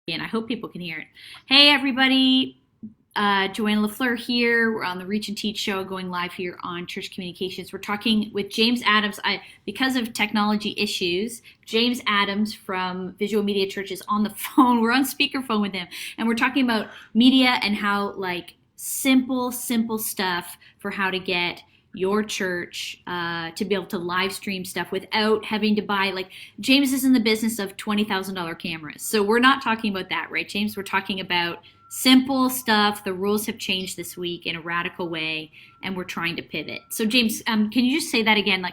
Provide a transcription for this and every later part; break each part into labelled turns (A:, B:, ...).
A: And I hope people can hear it. Hey, everybody. Joanna Fleur here. We're on the Reach and Teach Show, going live here on Church Communications. We're talking with James Adams. Because of technology issues, James Adams from Visual Media Church is on the phone. We're on speakerphone with him, and we're talking about media and how simple stuff for how to get your church to be able to live stream stuff without having to buy, James is in the business of $20,000 cameras. So we're not talking about that, right, James? We're talking about simple stuff. The rules have changed this week in a radical way, and we're trying to pivot. So James, can you just say that again?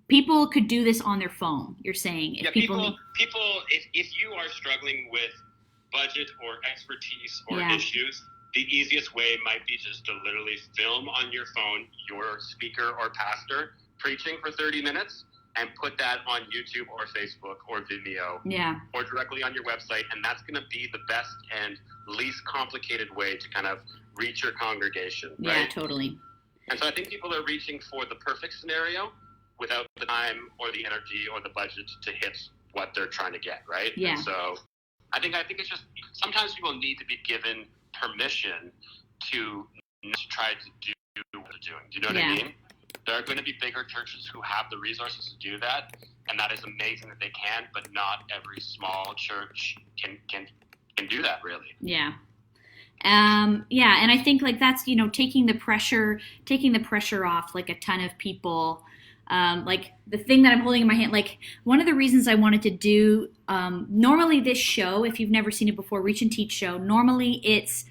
A: People could do this on their phone, you're saying.
B: If you are struggling with budget or expertise or issues, the easiest way might be just to literally film on your phone your speaker or pastor preaching for 30 minutes and put that on YouTube or Facebook or Vimeo or directly on your website. And that's going to be the best and least complicated way to kind of reach your congregation, right?
A: Yeah, totally.
B: And so I think people are reaching for the perfect scenario without the time or the energy or the budget to hit what they're trying to get, right?
A: Yeah.
B: And so I think it's just sometimes people need to be given permission to try to do what they're doing. Do you know what I mean? There are going to be bigger churches who have the resources to do that, and that is amazing that they can, but not every small church can do that, really.
A: Yeah. And I think that's, taking the pressure off a ton of people. The thing that I'm holding in my hand, one of the reasons I wanted to do, normally this show, if you've never seen it before, Reach and Teach Show, normally it's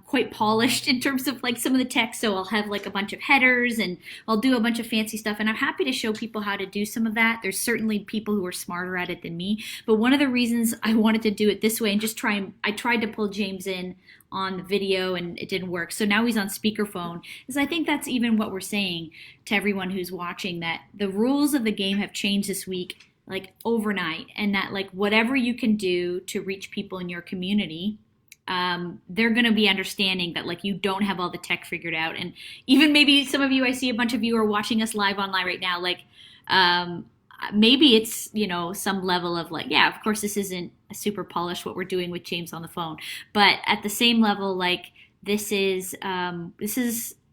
A: quite polished in terms of some of the text. So I'll have a bunch of headers and I'll do a bunch of fancy stuff. And I'm happy to show people how to do some of that. There's certainly people who are smarter at it than me. But one of the reasons I wanted to do it this way and I tried to pull James in on the video and it didn't work. So now he's on speakerphone. Is I think that's even what we're saying to everyone who's watching, that the rules of the game have changed this week, overnight, and that whatever you can do to reach people in your community, they're going to be understanding that you don't have all the tech figured out. And even maybe some of you, I see a bunch of you are watching us live online right now. Maybe it's, some level of of course this isn't a super polished what we're doing with James on the phone, but at the same level, this is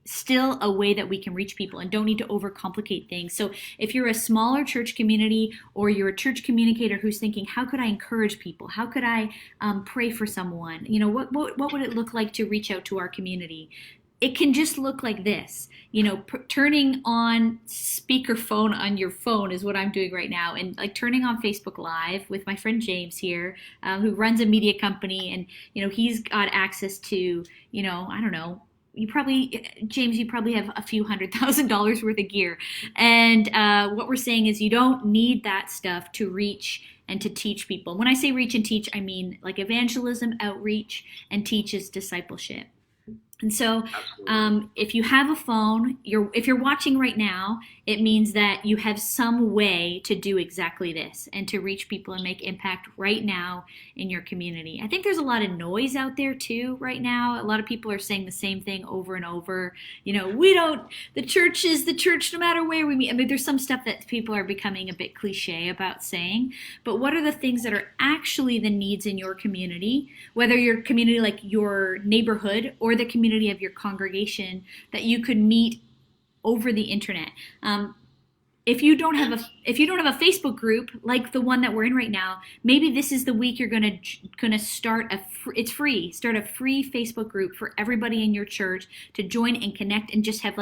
A: still a way that we can reach people and don't need to overcomplicate things. So if you're a smaller church community or you're a church communicator who's thinking, how could I encourage people? How could I pray for someone? What would it look like to reach out to our community? It can just look like this, turning on speakerphone on your phone is what I'm doing right now. And turning on Facebook Live with my friend James here, who runs a media company. And, he's got access to, I don't know, James, you probably have a few $100,000 worth of gear. And what we're saying is you don't need that stuff to reach and to teach people. When I say reach and teach, I mean evangelism, outreach, and teach is discipleship. And so if you have a phone, if you're watching right now, it means that you have some way to do exactly this and to reach people and make impact right now in your community. I think there's a lot of noise out there too right now. A lot of people are saying the same thing over and over. The church is the church no matter where we meet. I mean, there's some stuff that people are becoming a bit cliche about saying, but what are the things that are actually the needs in your community, whether your community your neighborhood or the community of your congregation, that you could meet over the internet. If you don't have a Facebook group like the one that we're in right now, maybe this is the week you're gonna start it's free. Start a free Facebook group for everybody in your church to join and connect and just have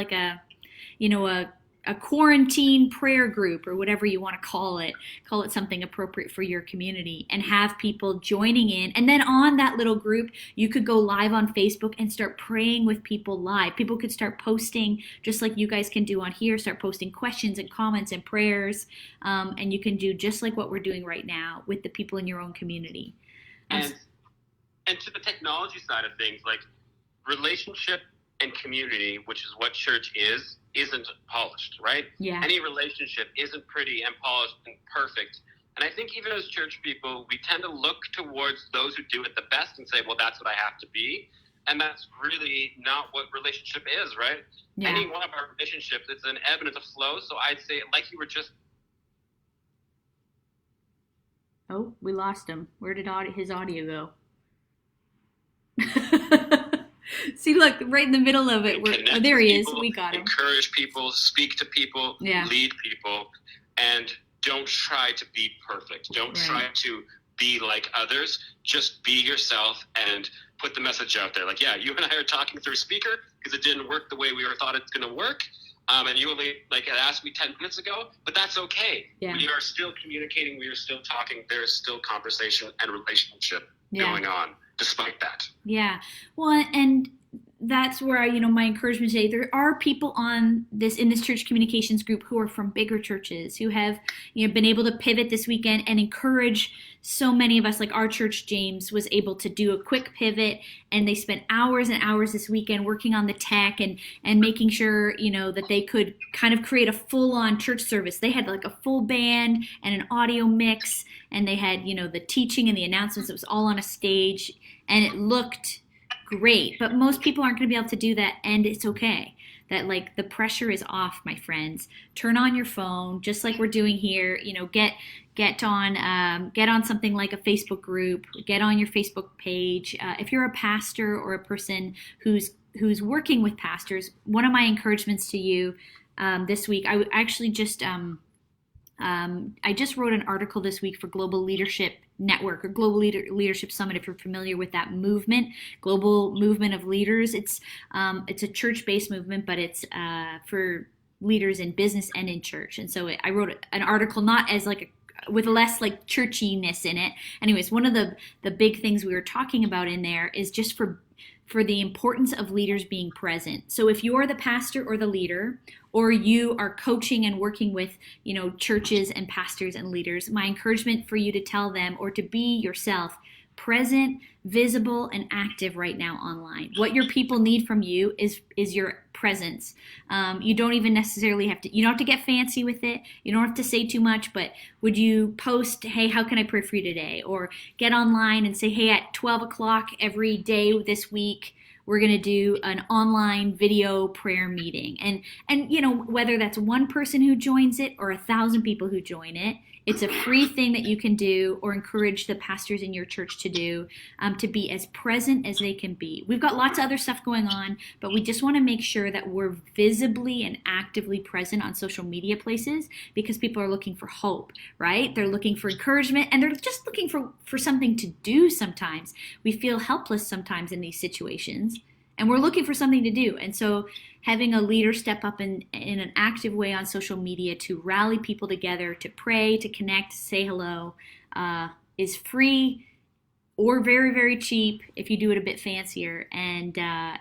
A: a quarantine prayer group or whatever you want to call it something appropriate for your community, and have people joining in. And then on that little group, you could go live on Facebook and start praying with people live. People could start posting just like you guys can do on here, start posting questions and comments and prayers. And you can do just like what we're doing right now with the people in your own community.
B: And to the technology side of things, relationship and community, which is what church isn't polished, right?
A: Yeah.
B: Any relationship isn't pretty and polished and perfect. And I think even as church people, we tend to look towards those who do it the best and say, well, that's what I have to be. And that's really not what relationship is, right? Yeah. Any one of our relationships, it's an ebb and it's a flow. So I'd say, like you were just
A: Oh, we lost him. Where did his audio go? See, look, right in the middle of it. Oh, there he is. We got him.
B: Encourage people, speak to people, lead people, and don't try to be perfect. Don't try to be like others. Just be yourself and put the message out there. Like, yeah, you and I are talking through speaker because it didn't work the way we thought it's going to work. And you only had asked me 10 minutes ago, but that's okay. Yeah. We are still communicating. We are still talking. There is still conversation and relationship going on despite that.
A: Yeah. Well, and that's where my encouragement today. There are people in this church communications group who are from bigger churches who have been able to pivot this weekend and encourage so many of us. Like our church, James was able to do a quick pivot, and they spent hours and hours this weekend working on the tech and making sure that they could kind of create a full-on church service. They had like a full band and an audio mix, and they had the teaching and the announcements. It was all on a stage, and it looked great, but most people aren't going to be able to do that, and it's okay. That the pressure is off, my friends. Turn on your phone, just like we're doing here. Get on something like a Facebook group. Get on your Facebook page. If you're a pastor or a person who's working with pastors, one of my encouragements to you this week, I actually just I just wrote an article this week for Global Leadership Network or Global Leadership Summit. If you're familiar with that movement, Global Movement of Leaders, it's a church-based movement, but it's for leaders in business and in church. And so I wrote an article not as with less churchiness in it. Anyways, one of the big things we were talking about in there is just for the importance of leaders being present. So if you're the pastor or the leader, or you are coaching and working with, churches and pastors and leaders, my encouragement for you to tell them or to be yourself present, visible, and active right now online. What your people need from you is your presence. You don't even necessarily you don't have to get fancy with it. You don't have to say too much, but would you post, hey, how can I pray for you today? Or get online and say, hey, at 12 o'clock every day this week, we're going to do an online video prayer meeting. And whether that's one person who joins it or 1,000 people who join it, it's a free thing that you can do or encourage the pastors in your church to do, to be as present as they can be. We've got lots of other stuff going on, but we just want to make sure that we're visibly and actively present on social media places because people are looking for hope, right? They're looking for encouragement, and they're just looking for something to do sometimes. We feel helpless sometimes in these situations, and we're looking for something to do. And so having a leader step up in an active way on social media to rally people together, to pray, to connect, to say hello, is free or very, very cheap if you do it a bit fancier. And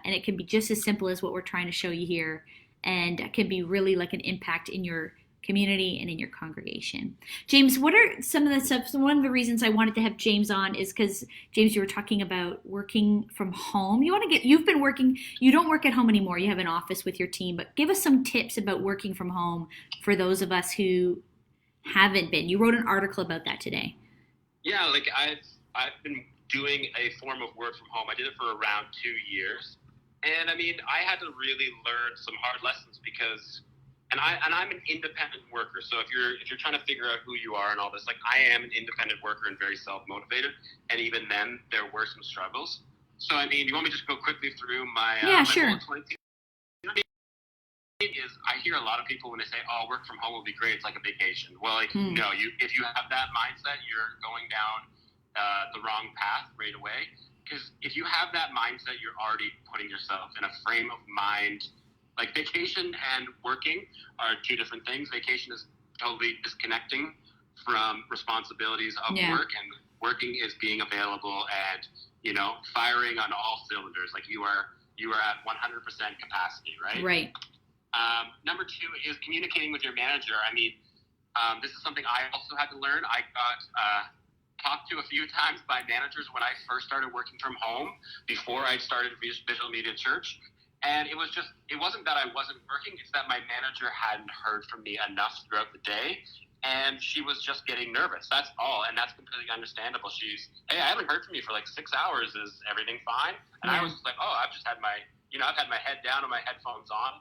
A: it can be just as simple as what we're trying to show you here. And it can be really an impact in your community and in your congregation. James, what are some of the stuff? So one of the reasons I wanted to have James on is because, James, you were talking about working from home. You've been working, you don't work at home anymore. You have an office with your team, but give us some tips about working from home for those of us who haven't been. You wrote an article about that today.
B: Yeah, I've been doing a form of work from home. I did it for around 2 years. And I had to really learn some hard lessons because And I'm an independent worker. So if you're trying to figure out who you are and all this, I am an independent worker and very self-motivated. And even then, there were some struggles. So you want me to just go quickly through my
A: sure.
B: bullet points? I hear a lot of people when they say, "Oh, work from home will be great. It's like a vacation." Well, no. If you have that mindset, you're going down the wrong path right away. Because if you have that mindset, you're already putting yourself in a frame of mind. Vacation and working are two different things. Vacation is totally disconnecting from responsibilities of work, and working is being available and, firing on all cylinders. You are at 100% capacity, right?
A: Right.
B: Number two is communicating with your manager. This is something I also had to learn. I got talked to a few times by managers when I first started working from home before I started Visual Media Church. And it wasn't that I wasn't working, it's that my manager hadn't heard from me enough throughout the day, and she was just getting nervous. That's all, and that's completely understandable. She's, hey, I haven't heard from you for 6 hours. Is everything fine? And I was just I've just had I've had my head down and my headphones on,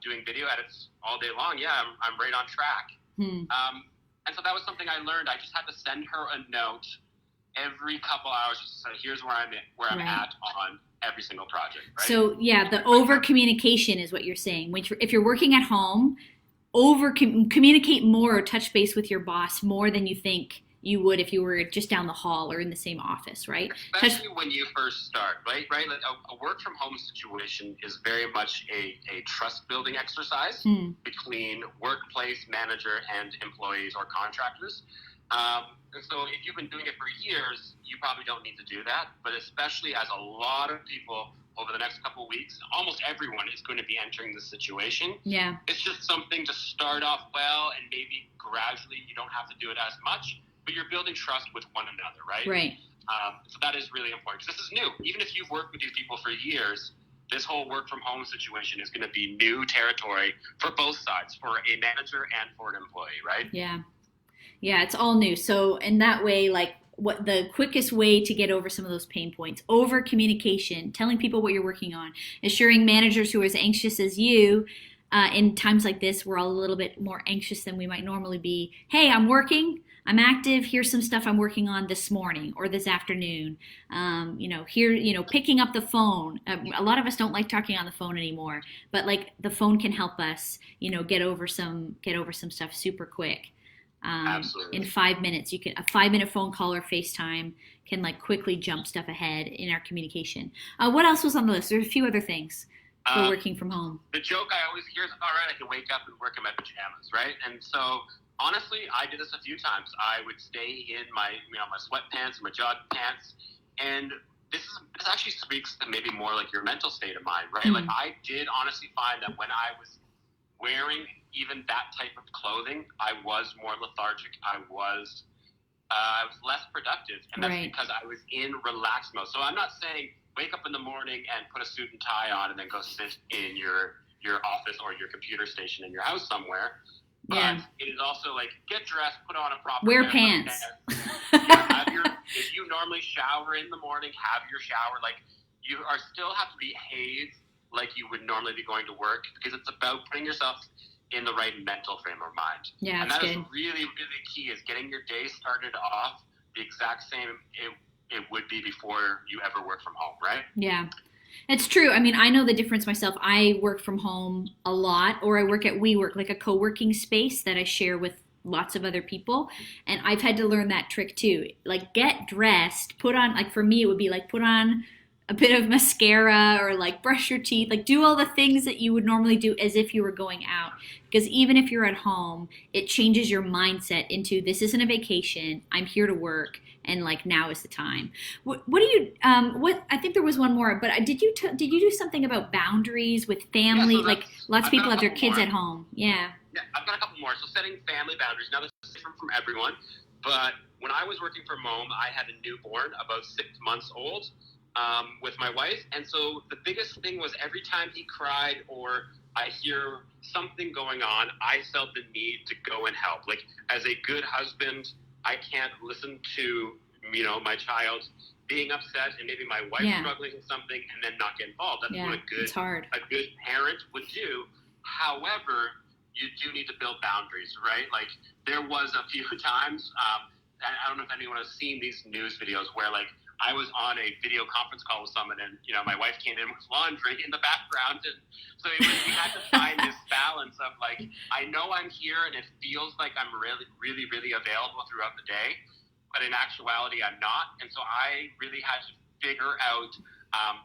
B: doing video edits all day long. Yeah, I'm right on track. And so that was something I learned. I just had to send her a note every couple hours just to say, here's where I'm at on every single project. Right?
A: So yeah, the over communication is what you're saying. If you're working at home, communicate more or touch base with your boss more than you think you would if you were just down the hall or in the same office, right?
B: Especially when you first start, right? Like a work from home situation is very much a trust building exercise between workplace manager and employees or contractors. And so if you've been doing it for years, you probably don't need to do that. But especially as a lot of people over the next couple of weeks, almost everyone is going to be entering this situation.
A: Yeah.
B: It's just something to start off well, and maybe gradually you don't have to do it as much, but you're building trust with one another, right?
A: Right.
B: So that is really important. This is new. Even if you've worked with these people for years, this whole work from home situation is going to be new territory for both sides, for a manager and for an employee, right?
A: Yeah. Yeah, it's all new. So in that way, like what the quickest way to get over some of those pain points, over communication, telling people what you're working on, assuring managers who are as anxious as you, in times like this, we're all a little bit more anxious than we might normally be. Hey, I'm working. I'm active. Here's some stuff I'm working on this morning or this afternoon. Picking up the phone. A lot of us don't like talking on the phone anymore, but like the phone can help us, get over some stuff super quick.
B: Absolutely.
A: In 5 minutes, a 5-minute phone call or FaceTime can like quickly jump stuff ahead in our communication. What else was on the list? There's a few other things for working from home.
B: The joke I always hear is, all right, I can wake up and work in my pajamas, right? And so honestly, I did this a few times. I would stay in my sweatpants and my jogging pants, and this actually speaks to maybe more like your mental state of mind, right? Like I did honestly find that when I was wearing even that type of clothing, I was more lethargic. I was less productive, and that's because I was in relaxed mode. So I'm not saying wake up in the morning and put a suit and tie on and then go sit in your office or your computer station in your house somewhere. But it is also like get dressed, put on a proper
A: wear pants.
B: If you normally shower in the morning, have your shower. Like you are still have to behave like you would normally be going to work, because it's about putting yourself in the right mental frame of mind.
A: Yeah,
B: and that is
A: good.
B: really, really key, is getting your day started off the exact same it would be before you ever work from home, right?
A: Yeah. It's true. I mean, I know the difference myself. I work from home a lot, or I work at WeWork, like a co-working space that I share with lots of other people. And I've had to learn that trick too. Like get dressed, put on, like for me, it would be like put on a bit of mascara or like brush your teeth, like do all the things that you would normally do as if you were going out. Because even if you're at home, it changes your mindset into this isn't a vacation. I'm here to work. And like now is the time. What do you? I think there was one more. But did you do something about boundaries with family?
B: Yeah, so
A: like lots of people have their kids at home. Yeah.
B: Yeah, I've got a couple more. So setting family boundaries. Now this is different from everyone, but when I was working from home, I had a newborn about 6 months old with my wife, and so the biggest thing was every time he cried or I hear something going on, I felt the need to go and help. Like as a good husband, I can't listen to, my child being upset and maybe my wife struggling with something and then not get involved. That's what a good parent would do. However, you do need to build boundaries, right? Like there was a few times, I don't know if anyone has seen these news videos where like I was on a video conference call with someone and, my wife came in with laundry in the background. And so we had to find this balance of like, I know I'm here and it feels like I'm really, really, really available throughout the day, but in actuality, I'm not. And so I really had to figure out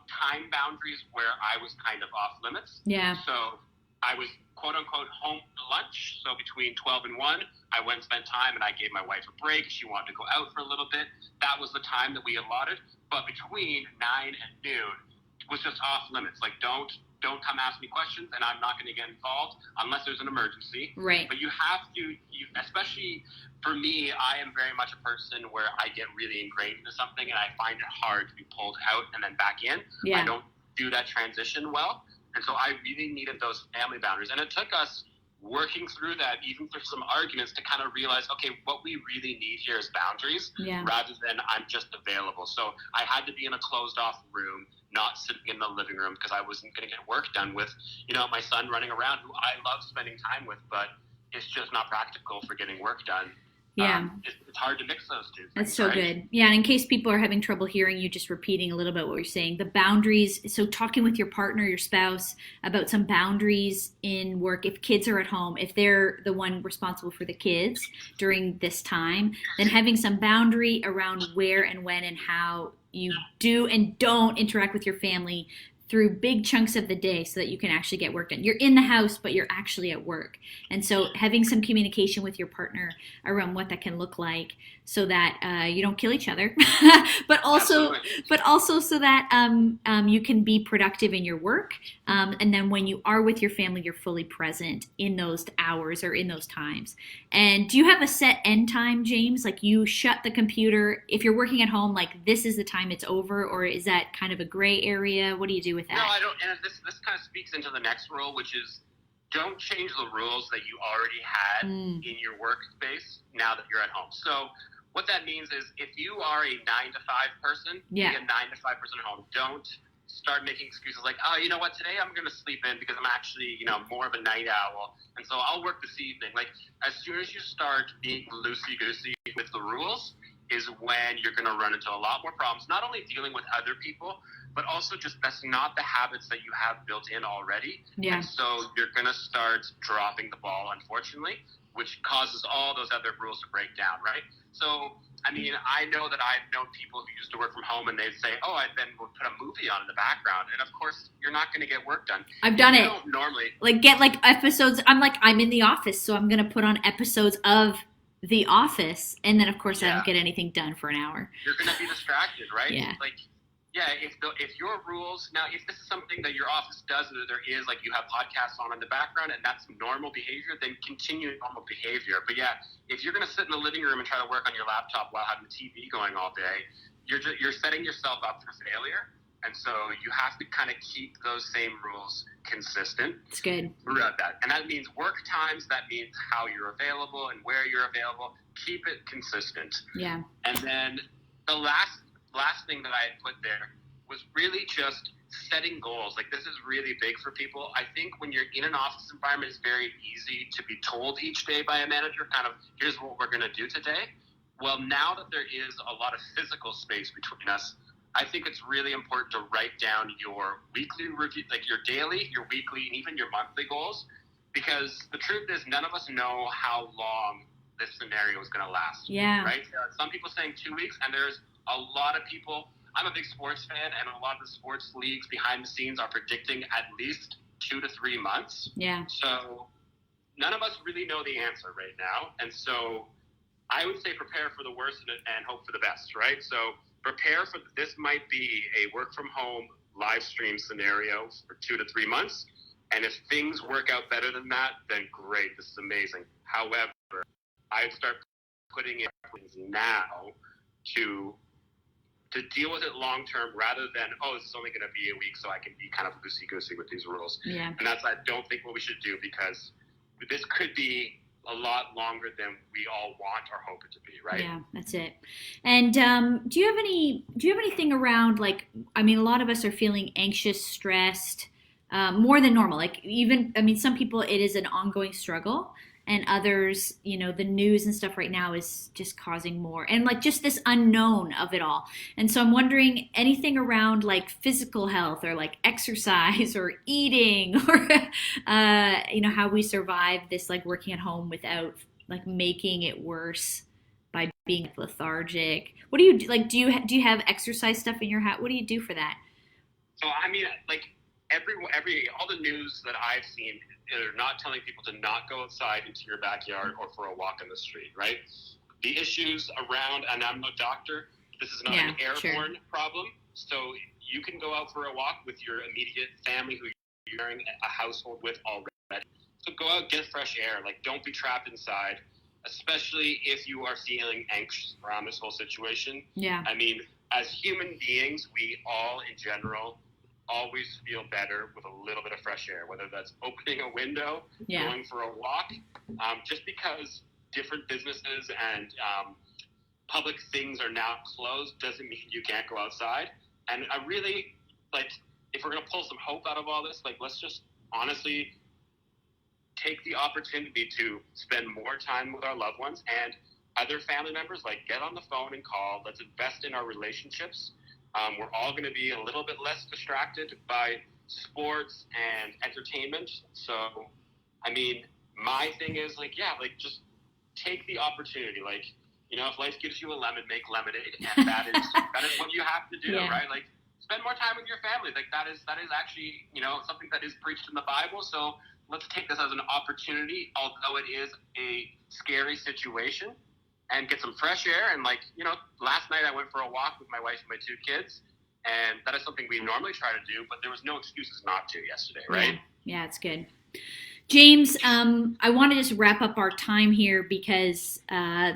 B: time boundaries where I was kind of off limits.
A: Yeah.
B: So I was quote unquote home for lunch. So between 12 and 1, I went and spent time and I gave my wife a break. She wanted to go out for a little bit. That was the time that we allotted. But between 9 and noon was just off limits. Like don't come ask me questions and I'm not going to get involved unless there's an emergency.
A: Right.
B: But you have to, especially for me, I am very much a person where I get really ingrained into something and I find it hard to be pulled out and then back in.
A: Yeah.
B: I don't do that transition well. And so I really needed those family boundaries. And it took us working through that, even through some arguments, to kind of realize, okay, what we really need here is boundaries rather than I'm just available. So I had to be in a closed off room, not sitting in the living room, because I wasn't going to get work done with, my son running around, who I love spending time with, but it's just not practical for getting work done
A: Yeah.
B: It's hard to mix those two things.
A: That's so
B: right?
A: good. Yeah, and in case people are having trouble hearing you, just repeating a little bit what you're saying, the boundaries. So talking with your partner, your spouse, about some boundaries in work. If kids are at home, if they're the one responsible for the kids during this time, then having some boundary around where and when and how you do and don't interact with your family through big chunks of the day so that you can actually get work done. You're in the house, but you're actually at work. And so having some communication with your partner around what that can look like so that you don't kill each other, but also so that you can be productive in your work. And then when you are with your family, you're fully present in those hours or in those times. And do you have a set end time, James? Like you shut the computer, if you're working at home, like this is the time it's over, or is that kind of a gray area? What do you do with that?
B: No, I don't. And this kind of speaks into the next rule, which is don't change the rules that you already had in your workspace now that you're at home. So what that means is if you are a 9 to 5 person, be a 9 to 5 person at home. Don't start making excuses like, oh, you know what, today I'm going to sleep in because I'm actually, more of a night owl. And so I'll work this evening. Like as soon as you start being loosey-goosey with the rules is when you're going to run into a lot more problems, not only dealing with other people, but also just that's not the habits that you have built in already.
A: Yeah.
B: And so you're going to start dropping the ball, unfortunately, which causes all those other rules to break down, right? So, I mean, I know that I've known people who used to work from home and they'd say, oh, I then would put a movie on in the background. And of course, you're not going to get work done.
A: I've done it.
B: Normally.
A: Like get like episodes. I'm in the office, so I'm going to put on episodes of The Office. And then, of course, I don't get anything done for an hour.
B: You're going to be distracted, right?
A: Yeah.
B: Yeah, if your rules, now if this is something that your office does, that there is, like you have podcasts on in the background and that's normal behavior, then continue normal behavior. But yeah, if you're going to sit in the living room and try to work on your laptop while having the TV going all day, you're setting yourself up for failure. And so you have to kind of keep those same rules consistent.
A: It's good.
B: Throughout that. And that means work times, that means how you're available and where you're available. Keep it consistent.
A: Yeah.
B: And then the last thing that I had put there was really just setting goals. Like this is really big for people. I think when you're in an office environment, it's very easy to be told each day by a manager, kind of, here's what we're going to do today. Well, now that there is a lot of physical space between us, I think it's really important to write down your weekly review, like your daily, your weekly, and even your monthly goals. Because the truth is none of us know how long this scenario is going to last.
A: Yeah.
B: Right? Some people saying 2 weeks, and there's a lot of people, I'm a big sports fan, and a lot of the sports leagues behind the scenes are predicting at least 2 to 3 months.
A: Yeah. So
B: none of us really know the answer right now. And so I would say prepare for the worst and hope for the best, right? So prepare for this might be a work from home live stream scenario for 2 to 3 months. And if things work out better than that, then great, this is amazing. However, I'd start putting in things now to deal with it long term rather than, oh, this is only going to be a week so I can be kind of loosey-goosey with these rules.
A: Yeah.
B: And I don't think what we should do because this could be a lot longer than we all want or hope it to be, right?
A: Yeah, that's it. And do you have anything around, like, I mean, a lot of us are feeling anxious, stressed, more than normal. Like some people, it is an ongoing struggle. And others, the news and stuff right now is just causing more. And like just this unknown of it all. And so I'm wondering anything around like physical health or like exercise or eating or, how we survive this like working at home without like making it worse by being lethargic. What do you do? Like, do you have exercise stuff in your house? What do you do for that?
B: So, I mean, like all the news that I've seen, they're not telling people to not go outside into your backyard or for a walk in the street, right? The issues around, and I'm no doctor, this is not an airborne problem, so you can go out for a walk with your immediate family who you're sharing a household with already. So go out, get fresh air. Like, don't be trapped inside, especially if you are feeling anxious around this whole situation.
A: Yeah.
B: I mean, as human beings, we all, in general, always feel better with a little bit of fresh air, whether that's opening a window, going for a walk, just because different businesses and public things are now closed doesn't mean you can't go outside. And I really, like, if we're going to pull some hope out of all this, like, let's just honestly take the opportunity to spend more time with our loved ones and other family members, like, get on the phone and call. Let's invest in our relationships. We're all going to be a little bit less distracted by sports and entertainment. So, I mean, my thing is, like, yeah, like, just take the opportunity. Like, you know, if life gives you a lemon, make lemonade, and that is what you have to do, right? Like, spend more time with your family. Like, that is actually, you know, something that is preached in the Bible. So let's take this as an opportunity, although it is a scary situation, and get some fresh air. And, like, you know, last night I went for a walk with my wife and my 2 kids, and that is something we normally try to do, but there was no excuses not to yesterday, right?
A: Yeah, it's good. James, I want to just wrap up our time here because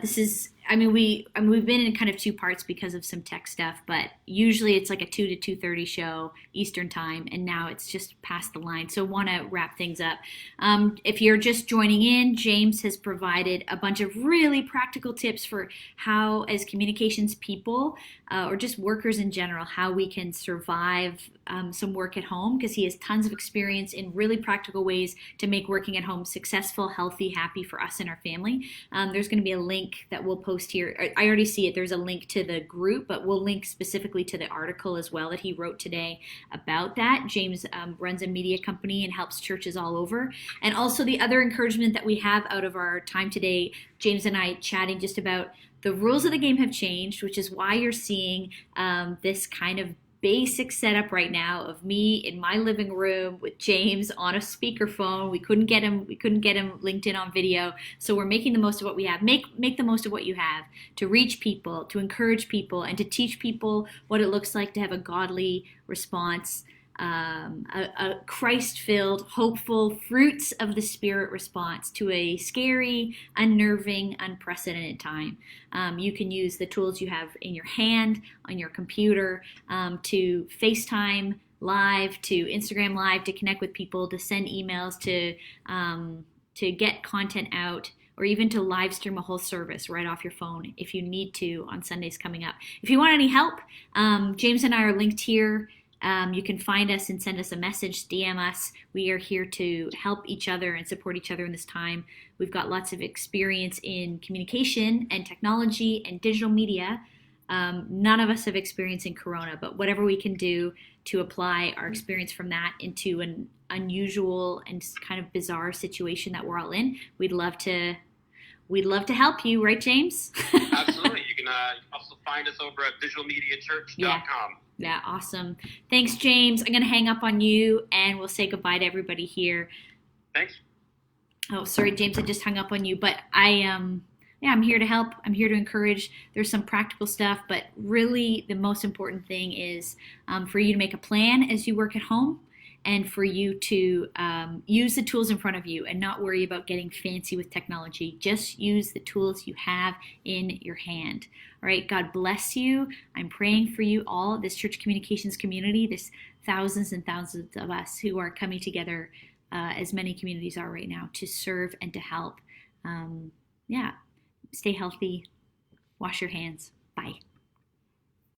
A: this is, I mean, we've been in kind of 2 parts because of some tech stuff, but usually it's like a 2 to 2:30 show Eastern time, and now it's just past the line. So want to wrap things up. If you're just joining in, James has provided a bunch of really practical tips for how, as communications people or just workers in general, how we can survive some work at home, because he has tons of experience in really practical ways to make working at home successful, healthy, happy for us and our family. There's going to be a link that we'll post here. I already see it. There's a link to the group, but we'll link specifically to the article as well that he wrote today about that. James runs a media company and helps churches all over. And also the other encouragement that we have out of our time today, James and I chatting just about the rules of the game have changed, which is why you're seeing this kind of basic setup right now of me in my living room with James on a speakerphone. We couldn't get him linked in on video. So we're making the most of what we have. Make the most of what you have to reach people, to encourage people, and to teach people what it looks like to have a godly response, a Christ-filled, hopeful, fruits of the Spirit response to a scary, unnerving, unprecedented time. You can use the tools you have in your hand, on your computer, to FaceTime Live, to Instagram Live, to connect with people, to send emails, to get content out, or even to live stream a whole service right off your phone if you need to on Sundays coming up. If you want any help, James and I are linked here. You can find us and send us a message, DM us. We are here to help each other and support each other in this time. We've got lots of experience in communication and technology and digital media. None of us have experience in Corona, but whatever we can do to apply our experience from that into an unusual and kind of bizarre situation that we're all in, we'd love to help you, right, James?
B: Absolutely. You can also find us over at digitalmediachurch.com.
A: Yeah, awesome. Thanks, James. I'm going to hang up on you, and we'll say goodbye to everybody here.
B: Thanks.
A: Oh, sorry, James, I just hung up on you, but I'm here to help. I'm here to encourage. There's some practical stuff, but really the most important thing is for you to make a plan as you work at home, and for you to use the tools in front of you and not worry about getting fancy with technology. Just use the tools you have in your hand. All right, God bless you. I'm praying for you all, this church communications community. There's thousands and thousands of us who are coming together, as many communities are right now, to serve and to help. Stay healthy. Wash your hands.